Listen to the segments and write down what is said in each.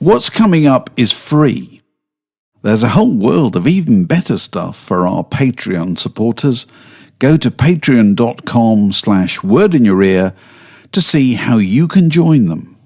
What's coming up is free. There's a whole world of even better stuff for our Patreon supporters. Go to patreon.com/wordinyour-ear to see how you can join them.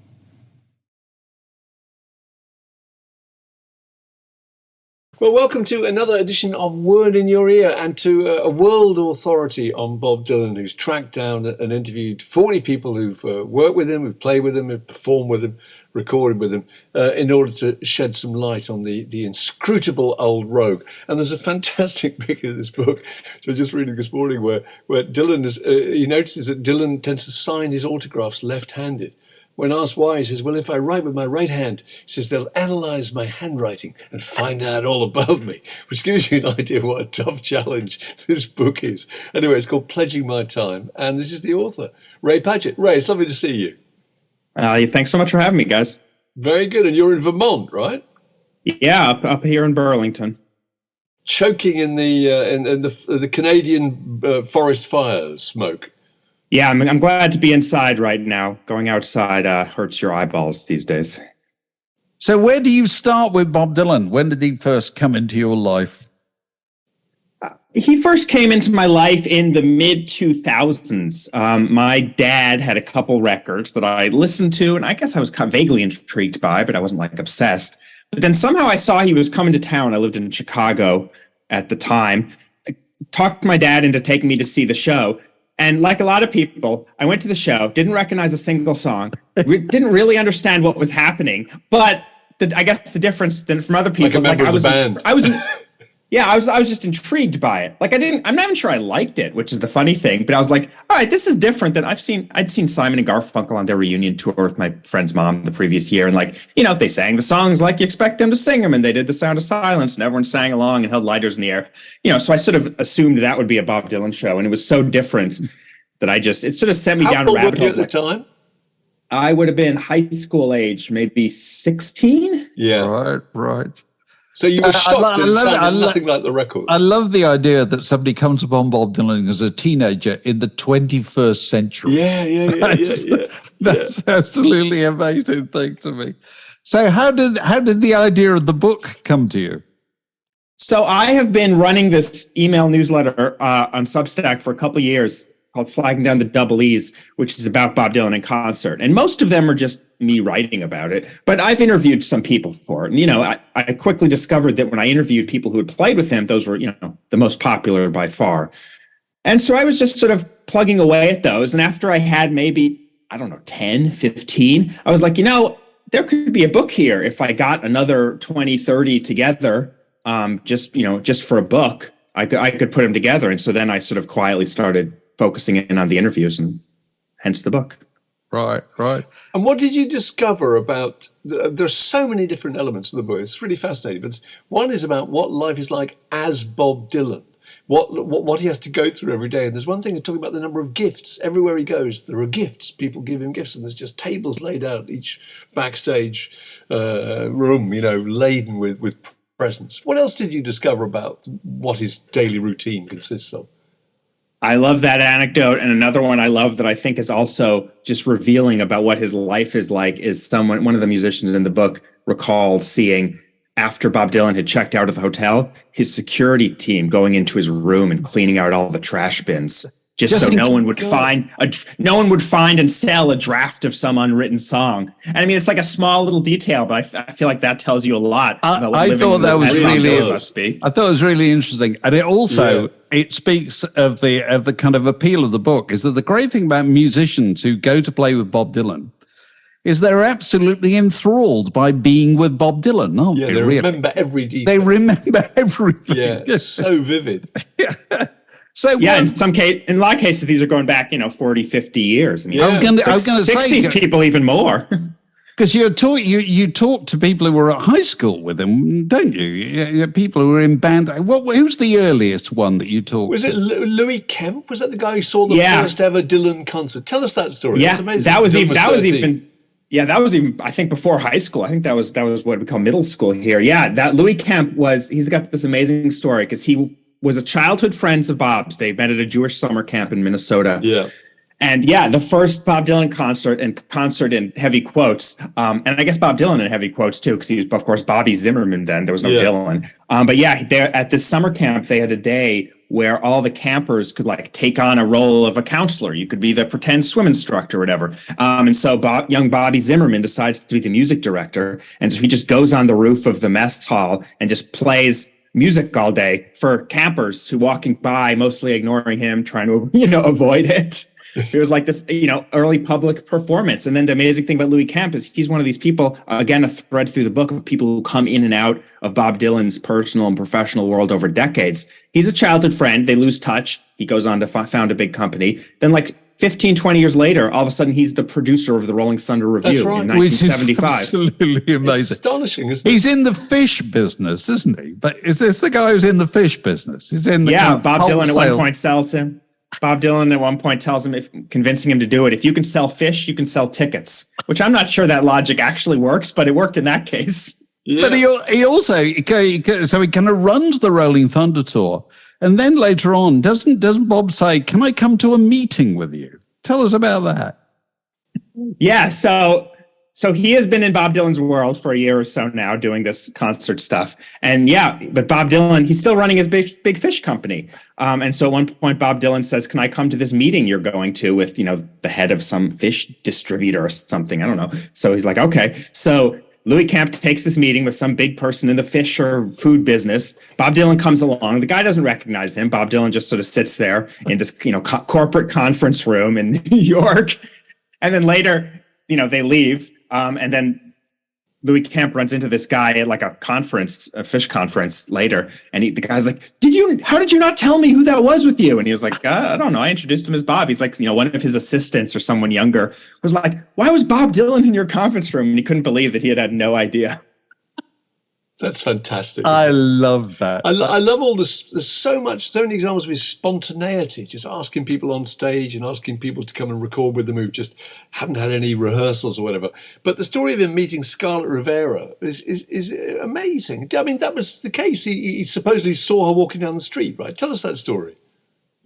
Well, welcome to another edition of Word in Your Ear, and to a world authority on Bob Dylan, who's tracked down and interviewed 40 people who've worked with him, who've played with him, who've performed with him, recorded with him, in order to shed some light on the inscrutable old rogue. And there's a fantastic bit in this book, which I was just reading this morning, where Dylan he notices that Dylan tends to sign his autographs left-handed. When asked why, he says, well, if I write with my right hand, he says, they'll analyse my handwriting and find out all about me, which gives you an idea of what a tough challenge this book is. Anyway, it's called Pledging My Time, and this is the author, Ray Padgett. Ray, it's lovely to see you. Thanks so much for having me, guys. Very good. And you're in Vermont, right? Yeah, up here in Burlington. Choking in the Canadian forest fires smoke. Yeah, I'm glad to be inside right now. Going outside hurts your eyeballs these days. So where do you start with Bob Dylan? When did he first come into your life? He first came into my life in the mid-2000s. My dad had a couple records that I listened to, and I guess I was kind of vaguely intrigued by, but I wasn't like obsessed. But then somehow I saw he was coming to town. I lived in Chicago at the time. I talked my dad into taking me to see the show. And like a lot of people, I went to the show, didn't recognize a single song, didn't really understand what was happening. But I guess the difference then from other people is like I was just intrigued by it. Like I'm not even sure I liked it, which is the funny thing. But I was like, all right, this is different than I'd seen Simon and Garfunkel on their reunion tour with my friend's mom the previous year. And like, they sang the songs like you expect them to sing them. And they did The Sound of Silence and everyone sang along and held lighters in the air. So I sort of assumed that would be a Bob Dylan show. And it was so different that it sort of sent me down a rabbit hole. How old were you at the time? I would have been high school age, maybe 16. Yeah. Right. So you were shocked that it sounded nothing like the record. I love the idea that somebody comes upon Bob Dylan as a teenager in the 21st century. Yeah. That's absolutely amazing thing to me. So how did the idea of the book come to you? So I have been running this email newsletter on Substack for a couple of years called Flagging Down the Double E's, which is about Bob Dylan in concert. And most of them are just me writing about it. But I've interviewed some people for it. And, I quickly discovered that when I interviewed people who had played with him, those were, the most popular by far. And so I was just sort of plugging away at those. And after I had maybe, 10, 15, I was like, there could be a book here if I got another 20, 30 together, just for a book. I could put them together. And so then I sort of quietly started focusing in on the interviews, and hence the book. Right. And what did you discover about, there's so many different elements of the book, it's really fascinating, but one is about what life is like as Bob Dylan, what he has to go through every day. And there's one thing talking about the number of gifts. Everywhere he goes, there are gifts. People give him gifts, and there's just tables laid out, each backstage room, laden with presents. What else did you discover about what his daily routine consists of? I love that anecdote. And another one I love that I think is also just revealing about what his life is like is one of the musicians in the book recalled seeing, after Bob Dylan had checked out of the hotel, his security team going into his room and cleaning out all the trash bins. Just so no one would find and sell a draft of some unwritten song. And I mean, it's like a small little detail, but I feel like that tells you a lot. I thought that was really interesting, and it also it speaks of the kind of appeal of the book. Is that the great thing about musicians who go to play with Bob Dylan is they're absolutely enthralled by being with Bob Dylan, aren't they? Yeah, they remember every detail. They remember everything. Yeah, it's so vivid. So in a lot of cases, these are going back, 40, 50 years. I mean, I was going to say 60s people even more. Because you talk to people who were at high school with him, don't you? People who were in band. Who's the earliest one that you talked to? Was it Louis Kemp? Was that the guy who saw the first ever Dylan concert? Tell us that story. Yeah, that's amazing. that was even I think before high school. I think that was what we call middle school here. Yeah, that Louis Kemp he's got this amazing story because he was a childhood friend of Bob's. They met at a Jewish summer camp in Minnesota. Yeah. And yeah, the first Bob Dylan concert, and concert in heavy quotes, and I guess Bob Dylan in heavy quotes too, because he was, of course, Bobby Zimmerman then. There was no Dylan. But yeah, at this summer camp, they had a day where all the campers could like take on a role of a counselor. You could be the pretend swim instructor or whatever. And so young Bobby Zimmerman decides to be the music director. And so he just goes on the roof of the mess hall and just plays music all day for campers who walking by, mostly ignoring him, trying to, avoid it. It was like this, early public performance. And then the amazing thing about Louis Kemp is he's one of these people, again, a thread through the book of people who come in and out of Bob Dylan's personal and professional world over decades. He's a childhood friend. They lose touch. He goes on to found a big company. Then like 15, 20 years later, all of a sudden he's the producer of the Rolling Thunder Review in 1975. Which is absolutely amazing. It's astonishing, isn't it? He's in the fish business, isn't he? But is this the guy who's in the fish business? He's in the Bob Dylan at one point sells him. Bob Dylan at one point tells him, convincing him to do it, if you can sell fish, you can sell tickets, which I'm not sure that logic actually works, but it worked in that case. Yeah. But he also, so he kind of runs the Rolling Thunder tour. And then later on, doesn't Bob say, can I come to a meeting with you? Tell us about that. Yeah, so he has been in Bob Dylan's world for a year or so now doing this concert stuff. And yeah, but Bob Dylan, he's still running his big fish company. And so at one point, Bob Dylan says, can I come to this meeting you're going to with, the head of some fish distributor or something? I don't know. So he's like, okay. So Louis Kemp takes this meeting with some big person in the fish or food business. Bob Dylan comes along. The guy doesn't recognize him. Bob Dylan just sort of sits there in this, corporate conference room in New York. And then later, they leave. And then Louis Kemp runs into this guy at like a fish conference later. And the guy's like, how did you not tell me who that was with you? And he was like, I don't know. I introduced him as Bob. He's like, one of his assistants or someone younger was like, why was Bob Dylan in your conference room? And he couldn't believe that he had no idea. That's fantastic. I love that. I love all this. There's so many examples of his spontaneity, just asking people on stage and asking people to come and record with them who just haven't had any rehearsals or whatever. But the story of him meeting Scarlett Rivera is amazing. I mean, that was the case. He supposedly saw her walking down the street, right? Tell us that story.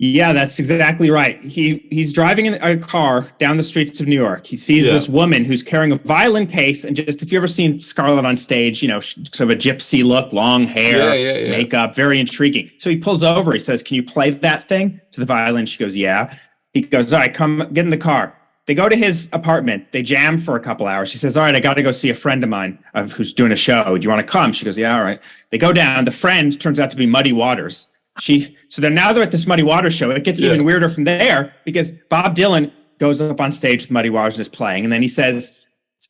Yeah, that's exactly right. He's driving in a car down the streets of New York. He sees this woman who's carrying a violin case, and just if you've ever seen Scarlett on stage, sort of a gypsy look, long hair, makeup, very intriguing. So he pulls over. He says, "Can you play that thing?" To the violin. She goes, "Yeah." He goes, "All right, come get in the car." They go to his apartment. They jam for a couple hours. She says, "All right, I got to go see a friend of mine who's doing a show. Do you want to come?" She goes, "Yeah, all right." They go down. The friend turns out to be Muddy Waters. So now they're at this Muddy Waters show. It gets even weirder from there because Bob Dylan goes up on stage with Muddy Waters and is playing. And then he says,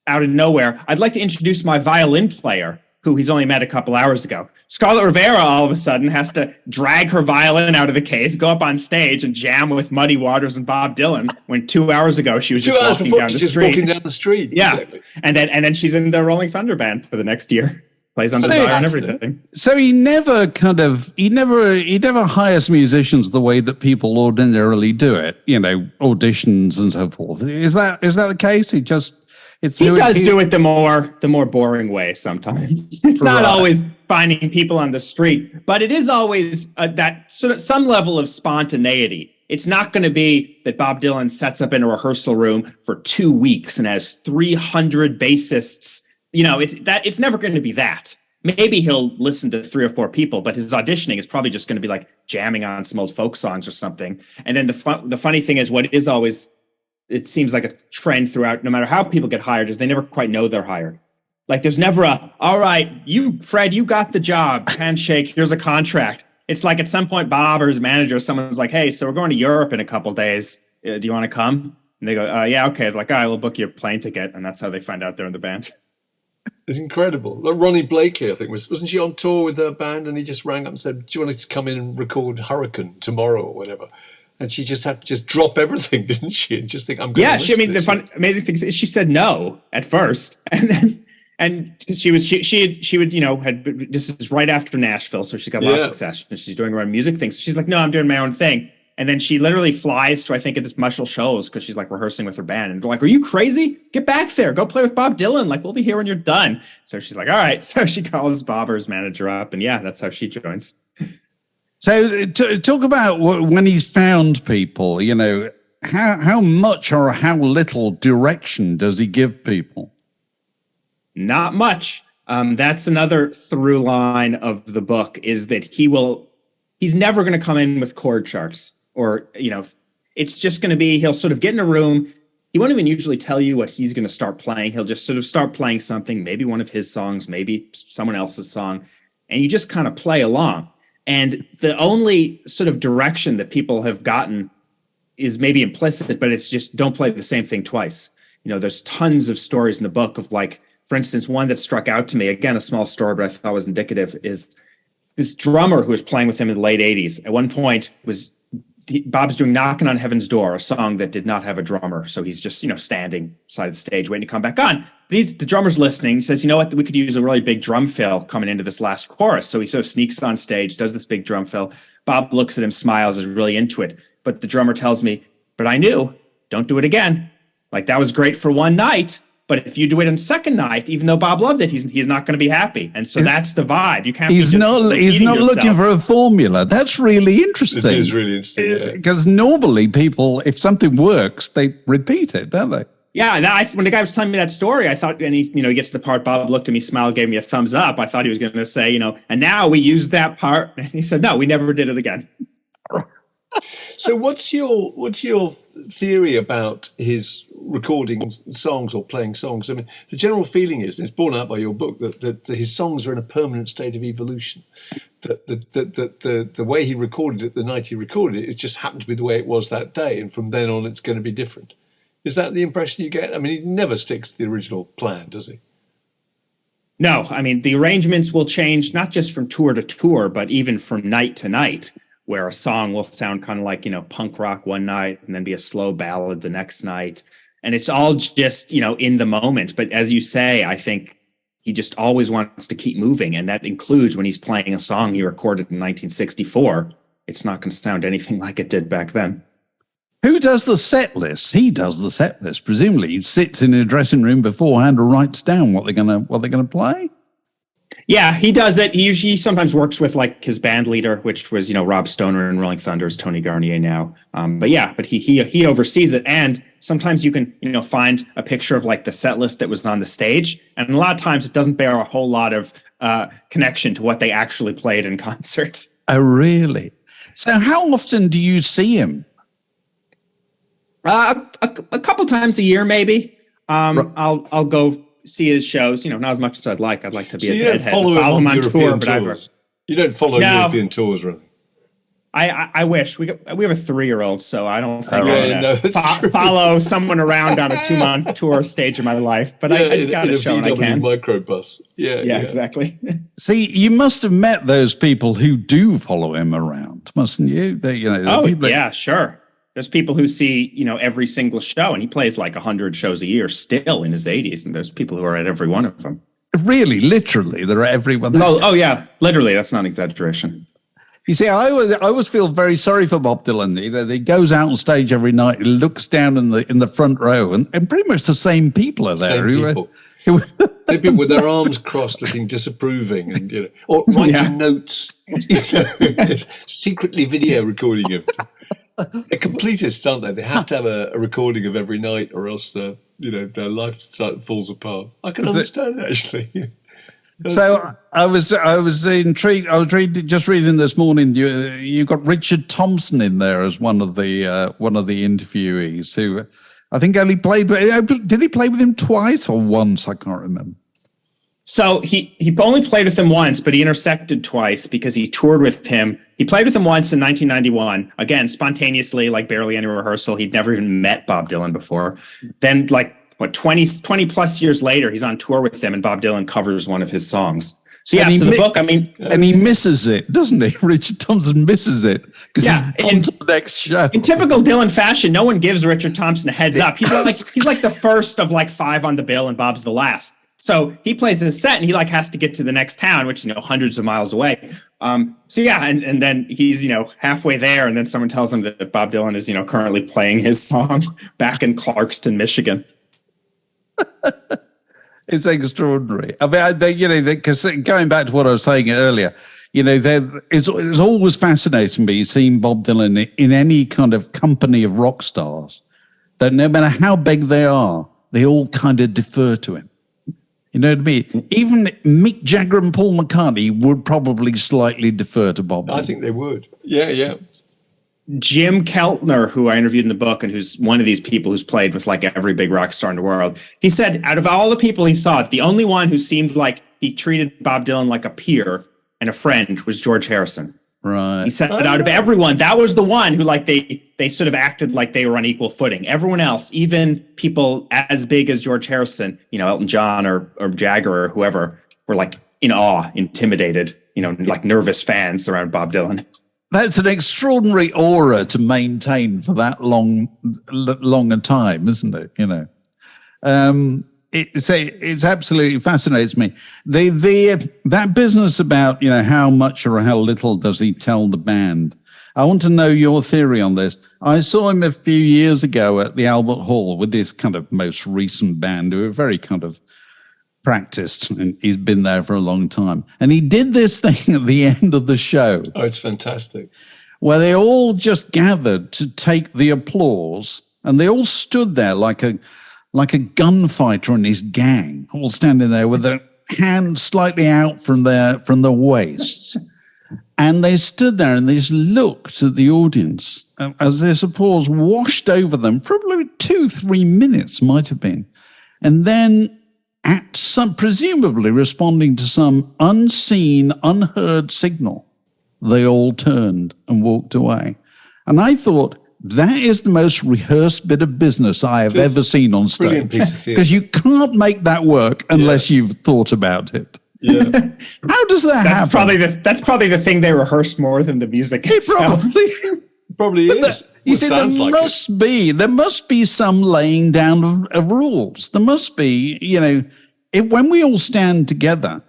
out of nowhere, "I'd like to introduce my violin player," who he's only met a couple hours ago. Scarlett Rivera all of a sudden has to drag her violin out of the case, go up on stage and jam with Muddy Waters and Bob Dylan when 2 hours ago she was just walking down the street. Yeah. Exactly. And then she's in the Rolling Thunder band for the next year. Plays on Desire and everything. So he never hires musicians the way that people ordinarily do it, auditions and so forth. Is that the case? He does do it the more boring way sometimes. It's not always finding people on the street, but it is always that sort of some level of spontaneity. It's not going to be that Bob Dylan sets up in a rehearsal room for 2 weeks and has 300 bassists. It's never going to be that. Maybe he'll listen to 3 or 4 people, but his auditioning is probably just going to be like jamming on some old folk songs or something. And then the funny thing is, what is always, it seems like a trend throughout, no matter how people get hired, is they never quite know they're hired. Like there's never all right, Fred, you got the job, handshake, here's a contract. It's like at some point, Bob or his manager, someone's like, "Hey, so we're going to Europe in a couple days. Do you want to come?" And they go, "Yeah, okay." It's like, "All right, we'll book your plane ticket." And that's how they find out they're in the band. It's incredible. Like Ronnie Blakely, I think, wasn't she on tour with her band? And he just rang up and said, "Do you want to come in and record Hurricane tomorrow or whatever?" And she just had to just drop everything, didn't she? And just think, "I'm going to listen." Yeah, the amazing thing is she said no at first, and she would, this is right after Nashville, so she's got a lot of success. And she's doing her own music thing. So she's like, "No, I'm doing my own thing." And then she literally flies to, I think, at this Muscle shows because she's like rehearsing with her band. And they're like, "Are you crazy? Get back there. Go play with Bob Dylan. Like, we'll be here when you're done." So she's like, "All right." So she calls Bob or his manager up. And yeah, that's how she joins. So talk about when he's found people, how much or how little direction does he give people? Not much. That's another through line of the book, is that he's never going to come in with chord charts, or, it's just going to be, he'll sort of get in a room. He won't even usually tell you what he's going to start playing. He'll just sort of start playing something, maybe one of his songs, maybe someone else's song, and you just kind of play along. And the only sort of direction that people have gotten is maybe implicit, but it's just don't play the same thing twice. There's tons of stories in the book of, like, for instance, one that struck out to me, again, a small story, but I thought was indicative, is this drummer who was playing with him in the late 80s. At one point, Bob's doing Knocking on Heaven's Door, a song that did not have a drummer. So he's just, standing beside the stage waiting to come back on. But the drummer's listening. He says, you know what, we could use a really big drum fill coming into this last chorus. So he sort of sneaks on stage, does this big drum fill. Bob looks at him, smiles, is really into it. But the drummer tells me, but I knew, don't do it again. Like, that was great for one night. But if you do it on second night, even though Bob loved it, he's not going to be happy. And so that's the vibe. You can't. He's not looking for a formula. That's really interesting. It is really interesting. Because normally people, if something works, they repeat it, don't they? Yeah. When the guy was telling me that story, I thought, and he gets to the part, Bob looked at me, smiled, gave me a thumbs up. I thought he was going to say, and now we use that part. And he said, no, we never did it again. So what's your theory about his recording songs or playing songs? I mean, the general feeling is, and it's borne out by your book, that his songs are in a permanent state of evolution. That the way he recorded it, the night he recorded it, it just happened to be the way it was that day, and from then on it's going to be different. Is that the impression you get? I mean, he never sticks to the original plan, does he? No, I mean, the arrangements will change, not just from tour to tour, but even from night to night, where a song will sound kind of like, punk rock one night and then be a slow ballad the next night. And it's all just, in the moment. But as you say, I think he just always wants to keep moving. And that includes when he's playing a song he recorded in 1964. It's not going to sound anything like it did back then. Who does the set list? He does the set list. Presumably he sits in a dressing room beforehand and writes down what they're gonna play. Yeah, he does it. He sometimes works with, like, his band leader, which was, Rob Stoner and Rolling Thunder's Tony Garnier now. But he oversees it. And sometimes you can, find a picture of, like, the set list that was on the stage. And a lot of times it doesn't bear a whole lot of connection to what they actually played in concert. Oh, really? So how often do you see him? A couple times a year, maybe. I'll go see his shows, not as much as I'd like. I'd like to be a deadhead, follow him on tour, but you don't follow European tours, really. I wish we have a 3-year-old, so I don't think I'm gonna follow someone around on a 2-month tour stage of my life. But I got a show and I can. Microbus. Yeah, exactly. See, you must have met those people who do follow him around, mustn't you? Yeah, sure. There's people who see, every single show, and he plays like 100 shows a year still in his 80s. And there's people who are at every one of them. Really, literally, they're at every one. Oh, yeah, literally. That's not an exaggeration. You see, I always feel very sorry for Bob Dylan. He goes out on stage every night, he looks down in the front row, and pretty much the same people are there. They've been with their arms crossed, looking disapproving, and or writing notes, secretly video recording him. They're completists, aren't they? They have to have a recording of every night, or else their life falls apart. I can understand that, actually. So I was intrigued. I was just reading this morning. You got Richard Thompson in there as one of the interviewees who I think only played. Did he play with him twice or once? I can't remember. So he only played with him once, but he intersected twice because he toured with him. He played with him once in 1991, again, spontaneously, like barely any rehearsal. He'd never even met Bob Dylan before. Then, 20 plus years later, he's on tour with them, and Bob Dylan covers one of his songs. So yeah, the book, and he misses it, doesn't he? Richard Thompson misses it because he's on to the next show. In typical Dylan fashion, no one gives Richard Thompson a heads up. He's like the first of 5 on the bill, and Bob's the last. So he plays his set, and he has to get to the next town, which hundreds of miles away. And then he's halfway there, and then someone tells him that Bob Dylan is currently playing his song back in Clarkston, Michigan. It's extraordinary. I mean, because going back to what I was saying earlier, it's always fascinating me seeing Bob Dylan in any kind of company of rock stars, that no matter how big they are, they all kind of defer to him. You know what I mean? Even Mick Jagger and Paul McCartney would probably slightly defer to Bob Dylan. I think they would. Yeah. Jim Keltner, who I interviewed in the book and who's one of these people who's played with like every big rock star in the world, he said out of all the people he saw, the only one who seemed like he treated Bob Dylan like a peer and a friend was George Harrison. Right. He said out of everyone, that was the one who like they sort of acted like they were on equal footing. Everyone else, even people as big as George Harrison, Elton John or Jagger or whoever, were like in awe, intimidated, like nervous fans around Bob Dylan. That's an extraordinary aura to maintain for that long a time, isn't it? It's absolutely fascinates me. That business about how much or how little does he tell the band. I want to know your theory on this. I saw him a few years ago at the Albert Hall with this kind of most recent band who are very kind of practiced, and he's been there for a long time. And he did this thing at the end of the show. Oh, it's fantastic. Where they all just gathered to take the applause, and they all stood there like a gunfighter and his gang, all standing there with their hands slightly out from their waists. And they stood there and they just looked at the audience as this applause washed over them, probably 2-3 minutes might have been. And then presumably responding to some unseen, unheard signal, they all turned and walked away. And I thought, that is the most rehearsed bit of business I have ever seen on stage. Because you can't make that work unless you've thought about it. Yeah. How does that happen? That's probably the thing they rehearsed more than the music itself. Probably is. You see, there must be some laying down of rules. There must be, when we all stand together,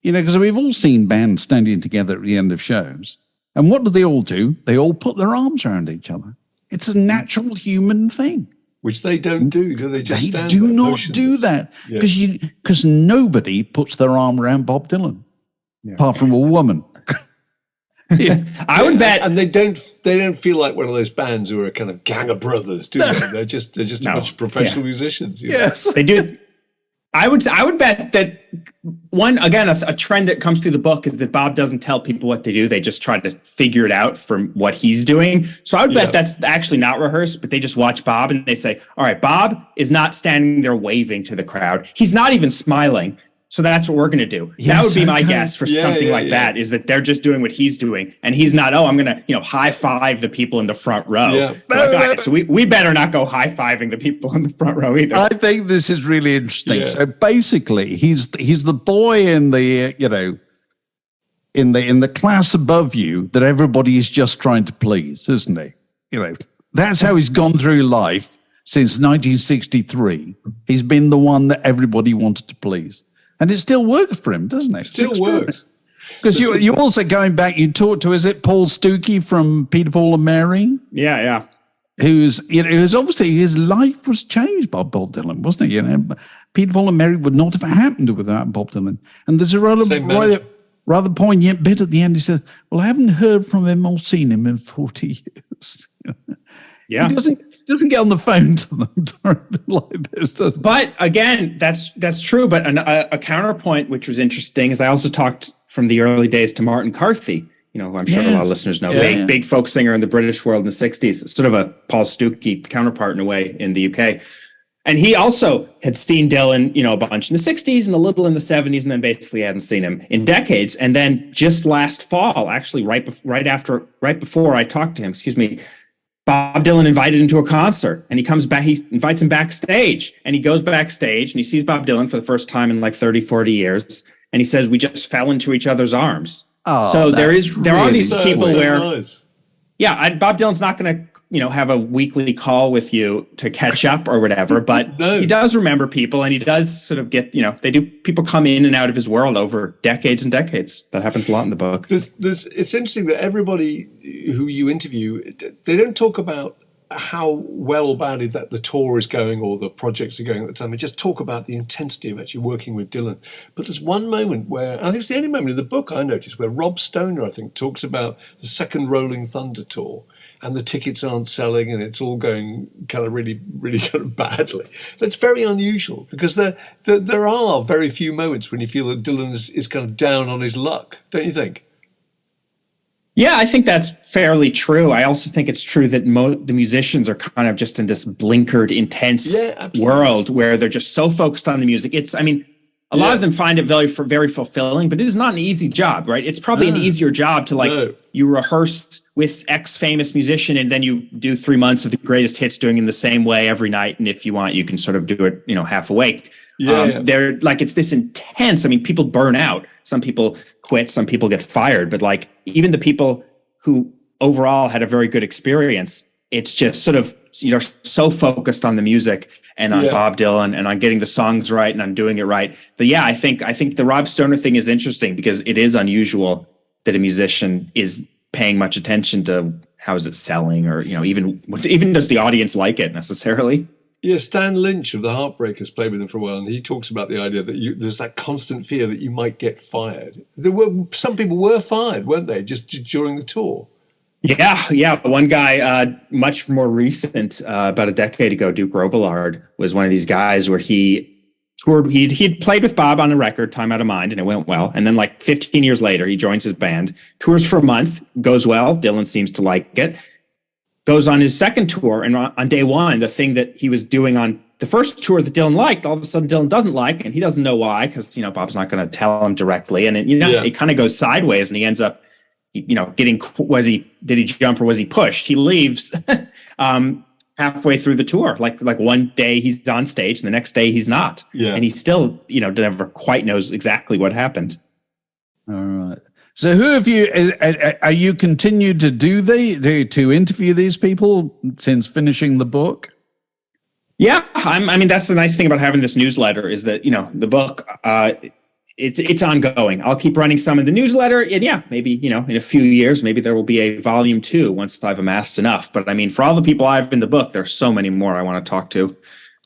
because we've all seen bands standing together at the end of shows. And what do? They all put their arms around each other. It's a natural human thing. Which they don't do they? Just stand there? They do not do that because nobody puts their arm around Bob Dylan, apart from a woman. I would bet, and they don't feel like one of those bands who are a kind of gang of brothers, do they? They're just a bunch of professional musicians. Yes, they do. I would bet that a trend that comes through the book is that Bob doesn't tell people what to do. They just try to figure it out from what he's doing. So I would bet that's actually not rehearsed, but they just watch Bob and they say, all right, Bob is not standing there waving to the crowd. He's not even smiling. So that's what we're going to do. Yes, that would be my guess for something like that, is that they're just doing what he's doing. And he's not, I'm going to, high five the people in the front row. Yeah. So we better not go high fiving the people in the front row either. I think this is really interesting. Yeah. So basically he's the boy in the, in the class above you that everybody is just trying to please, isn't he? That's how he's gone through life since 1963. He's been the one that everybody wanted to please. And it still works for him, doesn't it? It still works. Because you're also going back, you talked to, is it Paul Stookey from Peter, Paul and Mary? Yeah. Who's obviously his life was changed by Bob Dylan, wasn't it? Peter, Paul and Mary would not have happened without Bob Dylan. And there's a rather poignant bit at the end. He says, well, I haven't heard from him or seen him in 40 years. Yeah. He doesn't get on the phone to them like this, does he? But again, that's true. But a counterpoint, which was interesting, is I also talked from the early days to Martin Carthy, who I'm sure a lot of listeners know, big folk singer in the British world in the 60s, sort of a Paul Stookey counterpart in a way in the UK. And he also had seen Dylan, a bunch in the 60s and a little in the 70s, and then basically hadn't seen him in decades. And then just last fall, actually right before I talked to him, Bob Dylan invited him to a concert, and he comes back, he invites him backstage, and he goes backstage and he sees Bob Dylan for the first time in like 30, 40 years. And he says, we just fell into each other's arms. Oh, so there are these people where, nice. Bob Dylan's not going to, have a weekly call with you to catch up or whatever, but he does remember people, and he does sort of get, people come in and out of his world over decades and decades. That happens a lot in the book. It's interesting that everybody who you interview, they don't talk about how well or badly that the tour is going or the projects are going at the time. They just talk about the intensity of actually working with Dylan. But there's one moment where, and I think it's the only moment in the book I noticed, where Rob Stoner, I think, talks about the second Rolling Thunder tour, and the tickets aren't selling, and it's all going kind of really, really kind of badly. That's very unusual, because there are very few moments when you feel that Dylan is kind of down on his luck, don't you think? Yeah, I think that's fairly true. I also think it's true that the musicians are kind of just in this blinkered, intense world where they're just so focused on the music. A lot of them find it very fulfilling, but it is not an easy job, right? It's probably an easier job to you rehearse with X famous musician and then you do 3 months of the greatest hits doing it in the same way every night. And if you want, you can sort of do it, half awake. They're like, it's this intense. People burn out. Some people quit, some people get fired, but even the people who overall had a very good experience, it's just sort of, so focused on the music and on Bob Dylan and on getting the songs right and on doing it right. But I think the Rob Stoner thing is interesting because it is unusual that a musician is paying much attention to how is it selling or, even does the audience like it necessarily? Yeah, Stan Lynch of the Heartbreakers played with him for a while, and he talks about the idea that there's that constant fear that you might get fired. Some people were fired, weren't they, just during the tour? Yeah. One guy, much more recent, about a decade ago, Duke Robillard, was one of these guys where he toured. He'd played with Bob on a record, Time Out of Mind, and it went well. And then 15 years later, he joins his band, tours for a month, goes well. Dylan seems to like it. Goes on his second tour, and on day one, the thing that he was doing on the first tour that Dylan liked, all of a sudden Dylan doesn't like, and he doesn't know why, because Bob's not going to tell him directly, and it kind of goes sideways, and he ends up, did he jump or was he pushed? He leaves halfway through the tour, like one day he's on stage, and the next day he's not, and he still never quite knows exactly what happened. All right. So who have you, are you continued to to interview these people since finishing the book? Yeah, that's the nice thing about having this newsletter is that, the book, it's ongoing. I'll keep running some of the newsletter and maybe, in a few years, maybe there will be a volume 2 once I've amassed enough. But for all the people I have in the book, there's so many more I want to talk to.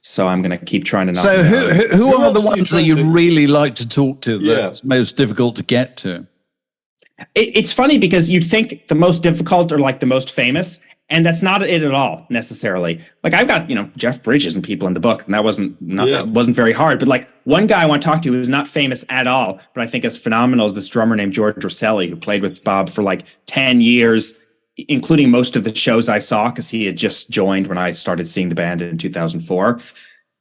So I'm going to keep trying to knock them out. So who are the ones that you really like to talk to that's most difficult to get to? It's funny because you'd think the most difficult are the most famous, and that's not it at all necessarily. I've got Jeff Bridges and people in the book, and that wasn't very hard. But one guy I want to talk to who's not famous at all, but I think is phenomenal is this drummer named George Rosselli, who played with Bob for 10 years, including most of the shows I saw because he had just joined when I started seeing the band in 2004.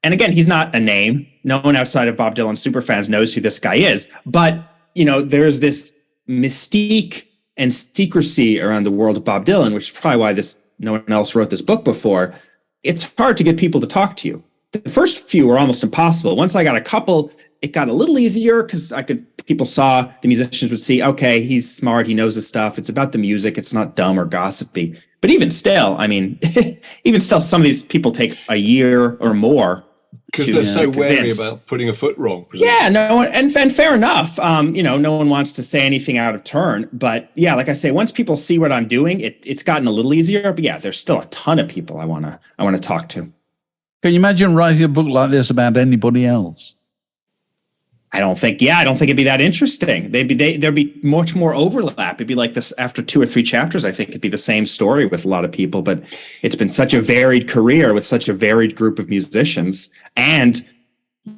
And again, he's not a name. No one outside of Bob Dylan superfans knows who this guy is. But there's this mystique and secrecy around the world of Bob Dylan, which is probably why no one else wrote this book before. It's hard to get people to talk to you. The first few were almost impossible. Once I got a couple, it got a little easier because people saw, the musicians would see, okay, he's smart, he knows his stuff. It's about the music. It's not dumb or gossipy. But even still, some of these people take a year or more. Because they're so wary about putting a foot wrong. Presumably. Yeah, no, and fair enough. No one wants to say anything out of turn. But like I say, once people see what I'm doing, it's gotten a little easier. But there's still a ton of people I want to talk to. Can you imagine writing a book like this about anybody else? I don't think it'd be that interesting. There'd be much more overlap. It'd be like this after 2 or 3 chapters. I think it'd be the same story with a lot of people, but it's been such a varied career with such a varied group of musicians. And,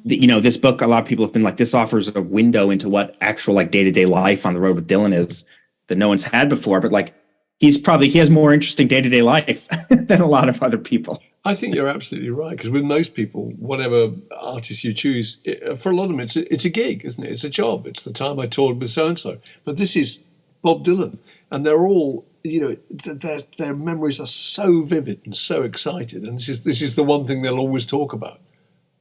this book, a lot of people have been like, this offers a window into what actual day-to-day life on the road with Dylan is that no one's had before. But he has more interesting day-to-day life than a lot of other people. I think you're absolutely right, because with most people, whatever artist you choose, for a lot of them, it's a gig, isn't it? It's a job. It's the time I toured with so-and-so. But this is Bob Dylan, and they're all, their memories are so vivid and so excited, and this is the one thing they'll always talk about.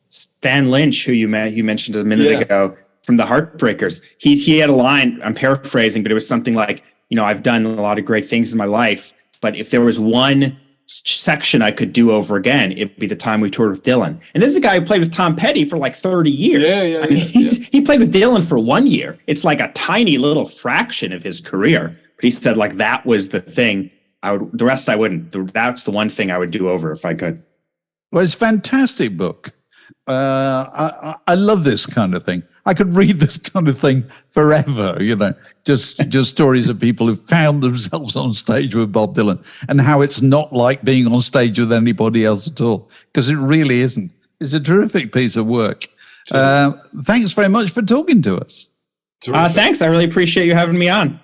Stan Lynch, who you mentioned a minute ago, from the Heartbreakers, he had a line, I'm paraphrasing, but it was something like, I've done a lot of great things in my life, but if there was one section I could do over again, it'd be the time we toured with Dylan. And this is a guy who played with Tom Petty for 30 years. He played with Dylan for 1 year. It's a tiny little fraction of his career. But he said that was the thing The rest I wouldn't. That's the one thing I would do over if I could. Well, it's a fantastic book. I love this kind of thing. I could read this kind of thing forever, just stories of people who found themselves on stage with Bob Dylan and how it's not like being on stage with anybody else at all, because it really isn't. It's a terrific piece of work. Thanks very much for talking to us. Thanks. I really appreciate you having me on.